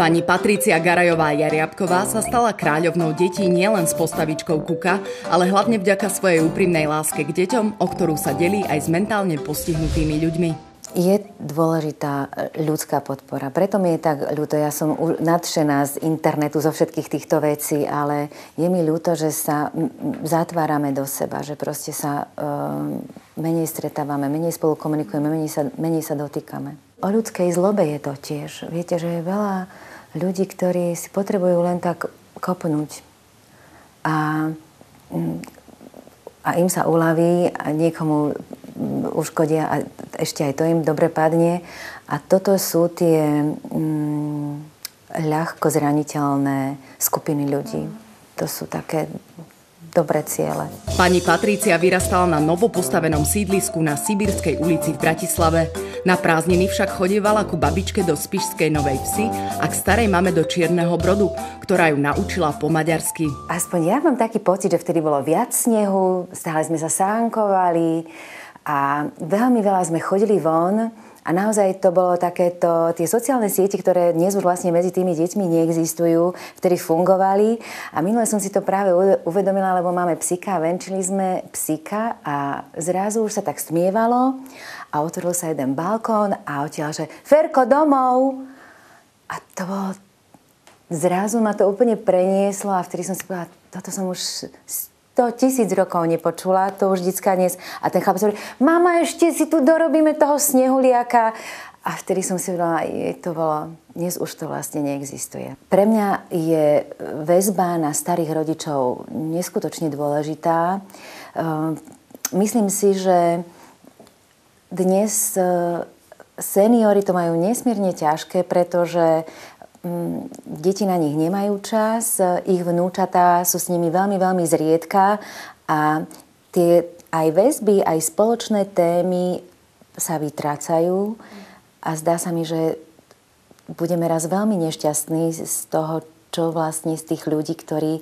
Pani Patrícia Garajová-Jariabková sa stala kráľovnou detí nielen s postavičkou Kuka, ale hlavne vďaka svojej úprimnej láske k deťom, o ktorú sa delí aj s mentálne postihnutými ľuďmi. Je dôležitá ľudská podpora. Preto mi je tak ľúto. Ja som nadšená z internetu, zo všetkých týchto vecí, ale je mi ľúto, že sa zatvárame do seba, že proste sa menej stretávame, menej spolu komunikujeme, menej sa dotýkame. O ľudskej zlobe je to tiež. Viete, že je veľa ľudí, ktorí si potrebujú len tak kopnúť. A im sa uľaví a niekomu uškodia a ešte aj to im dobre padne. A toto sú tie ľahko zraniteľné skupiny ľudí. To sú také dobré ciele. Pani Patrícia vyrastala na novopostavenom sídlisku na Sibírskej ulici v Bratislave. Na prázdniny však chodievala ku babičke do Spišskej Novej Vsi a k starej mame do Čierneho Brodu, ktorá ju naučila po maďarsky. Aspoň ja mám taký pocit, že vtedy bolo viac snehu, stále sme sa sánkovali a veľmi veľa sme chodili von. A naozaj to bolo takéto, tie sociálne siete, ktoré dnes už vlastne medzi tými deťmi neexistujú, vtedy fungovali. A minule som si to práve uvedomila, lebo máme psíka a venčili sme psíka a zrazu už sa tak smievalo a otvoril sa jeden balkón a odtiaľ, že Ferko, domov! A to bolo, zrazu ma to úplne prenieslo a vtedy som si povedala, toto som už 100 000 rokov nepočula, to už vždycká dnes. A ten chlapec hovorí, mama, ešte si tu dorobíme toho snehuliaka. A vtedy som si povedala, to bolo, dnes už to vlastne neexistuje. Pre mňa je väzba na starých rodičov neskutočne dôležitá. Myslím si, že dnes seniori to majú nesmierne ťažké, pretože deti na nich nemajú čas, ich vnúčatá sú s nimi veľmi, veľmi zriedka a tie aj väzby, aj spoločné témy sa vytrácajú a zdá sa mi, že budeme raz veľmi nešťastní z toho, čo vlastne z tých ľudí, ktorí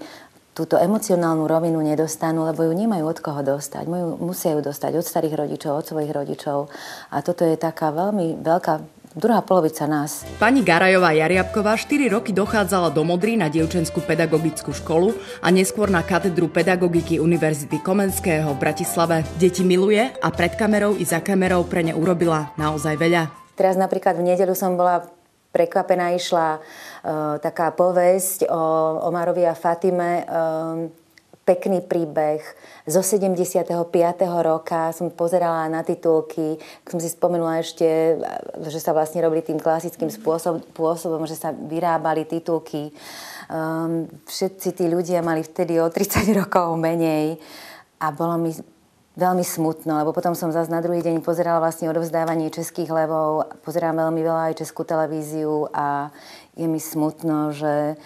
túto emocionálnu rovinu nedostanú, lebo ju nemajú od koho dostať. Musia ju dostať od starých rodičov, od svojich rodičov a toto je taká veľmi veľká druhá polovica nás. Pani Garajová-Jariabková 4 roky dochádzala do Modry na dievčenskú pedagogickú školu a neskôr na katedru pedagogiky Univerzity Komenského v Bratislave. Deti miluje a pred kamerou i za kamerou pre ne urobila naozaj veľa. Teraz napríklad v nedeľu som bola prekvapená, išla taká povesť o Omarovi a Fatime, pekný príbeh zo 75. roka. Som pozerala na titulky, som si spomenula ešte, že sa vlastne robili tým klasickým spôsobom, že sa vyrábali titulky. Všetci tí ľudia mali vtedy o 30 rokov menej a bolo mi veľmi smutno, lebo potom som zase na druhý deň pozerala vlastne odovzdávanie Českých levov, pozerám veľmi veľa aj Českú televíziu a je mi smutno, že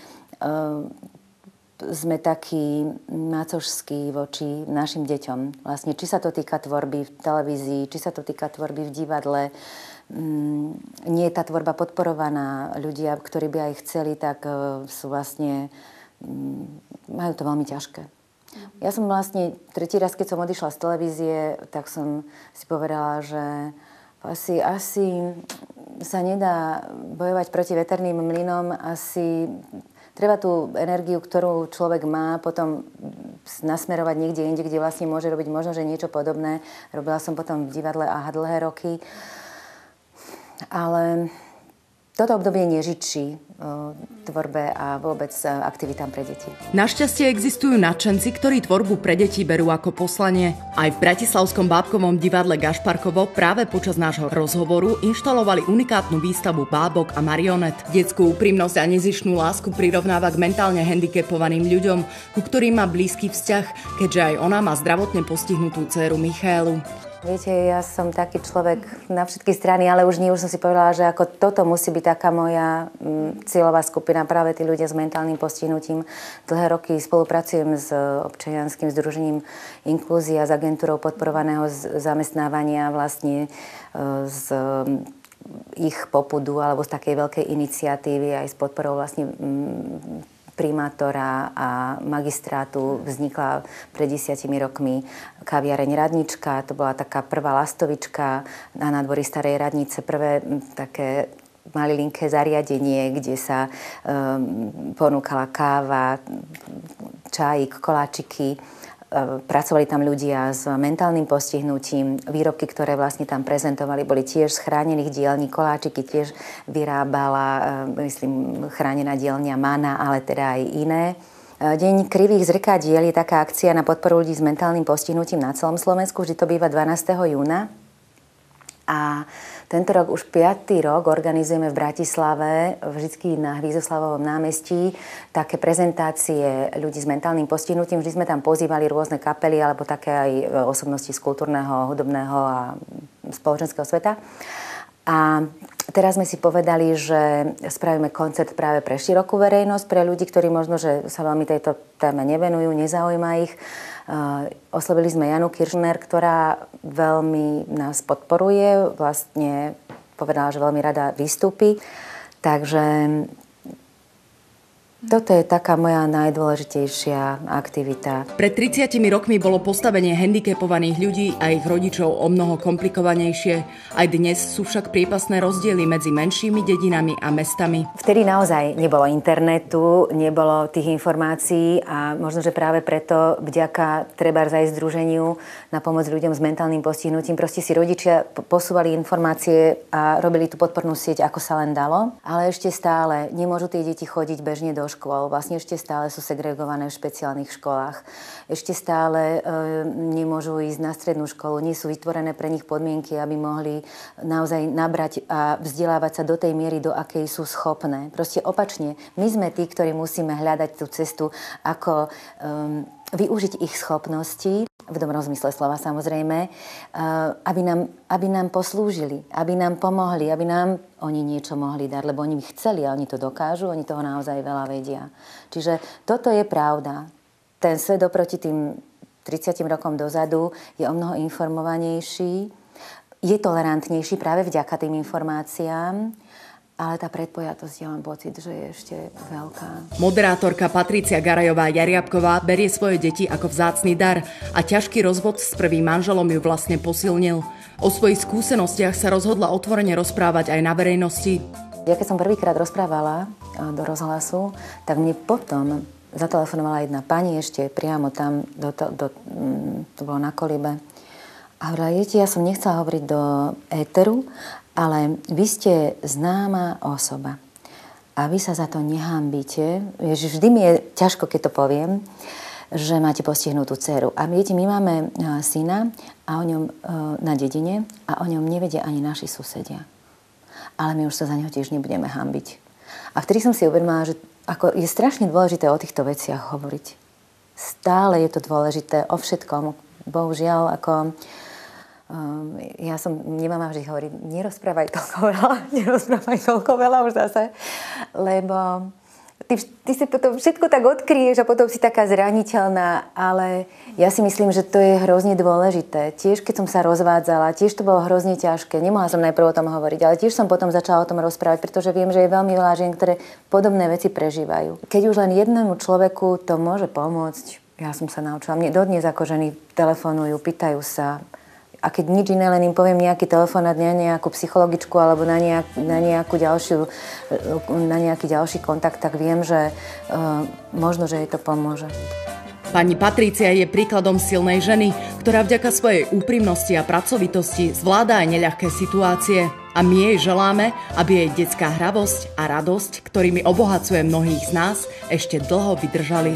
sme takí macožskí voči našim deťom. Vlastne, či sa to týka tvorby v televízii, či sa to týka tvorby v divadle. Nie je tá tvorba podporovaná. Ľudia, ktorí by aj chceli, tak sú vlastne, majú to veľmi ťažké. Ja som vlastne tretí raz, keď som odišla z televízie, tak som si povedala, že asi sa nedá bojovať proti veterným mlynom, asi treba tú energiu, ktorú človek má, potom nasmerovať niekde inde, kde vlastne môže robiť možno, že niečo podobné. Robila som potom v divadle AHA dlhé roky. Ale toto obdobie nežičí tvorbe a vôbec aktivitám pre deti. Našťastie existujú nadšenci, ktorí tvorbu pre deti berú ako poslanie. Aj v bratislavskom bábkovom divadle Gašparkovo práve počas nášho rozhovoru inštalovali unikátnu výstavu bábok a marionet. Detskú úprimnosť a nezištnú lásku prirovnáva k mentálne handicapovaným ľuďom, ku ktorým má blízky vzťah, keďže aj ona má zdravotne postihnutú dcéru Michaelu. Viete, ja som taký človek na všetky strany, ale už som si povedala, že ako toto musí byť taká moja cieľová skupina, práve tí ľudia s mentálnym postihnutím. Dlhé roky spolupracujem s občianskym združením Inklúzia, s agentúrou podporovaného zamestnávania vlastne z ich popudu alebo z takej veľkej iniciatívy aj s podporou vlastne primátora a magistrátu vznikla pred 10 rokmi kaviareň Radnička. To bola taká prvá lastovička na nádvorí Starej Radnice. Prvé také malilinké zariadenie, kde sa ponúkala káva, čajík, koláčiky. Pracovali tam ľudia s mentálnym postihnutím. Výrobky, ktoré vlastne tam prezentovali, boli tiež z chránených dielní. Koláčiky tiež vyrábala, myslím, chránená dielňa Mana, ale teda aj iné. Deň krivých zrkadiel je taká akcia na podporu ľudí s mentálnym postihnutím na celom Slovensku. Vždy to býva 12. júna. A tento rok už 5. rok organizujeme v Bratislave, vždy na Hvízoslavovom námestí, také prezentácie ľudí s mentálnym postihnutím. Vždy sme tam pozývali rôzne kapely alebo také aj osobnosti z kultúrneho, hudobného a spoločenského sveta. A teraz sme si povedali, že spravíme koncert práve pre širokú verejnosť, pre ľudí, ktorí možno, že sa veľmi tejto téme nevenujú, nezaujíma ich. Oslovili sme Janu Kiršner, ktorá veľmi nás podporuje, vlastne povedala, že veľmi rada vystúpi. Takže toto je taká moja najdôležitejšia aktivita. Pred 30 rokmi bolo postavenie handicapovaných ľudí a ich rodičov o mnoho komplikovanejšie. Aj dnes sú však priepasné rozdiely medzi menšími dedinami a mestami. Vtedy naozaj nebolo internetu, nebolo tých informácií a možno, že práve preto vďaka trebárs aj združeniu na pomoc ľuďom s mentálnym postihnutím proste si rodičia posúvali informácie a robili tú podpornú sieť, ako sa len dalo. Ale ešte stále nemôžu tie deti chodiť bežne do škôl. Vlastne ešte stále sú segregované v špeciálnych školách. Ešte stále nemôžu ísť na strednú školu. Nie sú vytvorené pre nich podmienky, aby mohli naozaj nabrať a vzdelávať sa do tej miery, do akej sú schopné. Proste opačne. My sme tí, ktorí musíme hľadať tú cestu, ako využiť ich schopnosti, v dobrom zmysle slova samozrejme, aby nám poslúžili, aby nám pomohli, aby nám oni niečo mohli dať, lebo oni by chceli a oni to dokážu, oni toho naozaj veľa vedia. Čiže toto je pravda. Ten svet oproti tým 30 rokom dozadu je o mnoho informovanejší, je tolerantnejší práve vďaka tým informáciám, ale tá predpojatosť, ja mám pocit, že je ešte veľká. Moderátorka Patricia Garajová-Jariabková berie svoje deti ako vzácny dar a ťažký rozvod s prvým manželom ju vlastne posilnil. O svojich skúsenostiach sa rozhodla otvorene rozprávať aj na verejnosti. Ja keď som prvýkrát rozprávala do rozhlasu, tak mne potom zatelefonovala jedna pani ešte priamo tam, to bolo na Kolibe. A hovorila, ja som nechcela hovoriť do éteru, ale vy ste známa osoba a vy sa za to nehambíte. Vždy mi je ťažko, keď to poviem, že máte postihnutú dceru. A viete, my máme syna a o ňom na dedine a o ňom nevedia ani naši susedia. Ale my už sa za neho tiež nebudeme hambiť. A vtedy som si uvedomila, že je strašne dôležité o týchto veciach hovoriť. Stále je to dôležité o všetkom. Bohužiaľ, nemám vždy hovoriť, nerozprávaj toľko veľa už zase, lebo ty si potom všetko tak odkryješ a potom si taká zraniteľná, ale ja si myslím, že to je hrozne dôležité. Tiež keď som sa rozvádzala, tiež to bolo hrozne ťažké. Nemohla som najprv o tom hovoriť, ale tiež som potom začala o tom rozprávať, pretože viem, že je veľmi veľa žien, ktoré podobné veci prežívajú. Keď už len jednému človeku to môže pomôcť, ja som sa naučila. Mne dodnes ako ženy telefonujú, pýtajú sa. A keď nič iné, len im poviem nejaký telefonát na nejakú psychologičku alebo na nejaký ďalší kontakt, tak viem, že možno, že jej to pomôže. Pani Patrícia je príkladom silnej ženy, ktorá vďaka svojej úprimnosti a pracovitosti zvláda aj neľahké situácie. A my jej želáme, aby jej detská hravosť a radosť, ktorými obohacuje mnohých z nás, ešte dlho vydržali.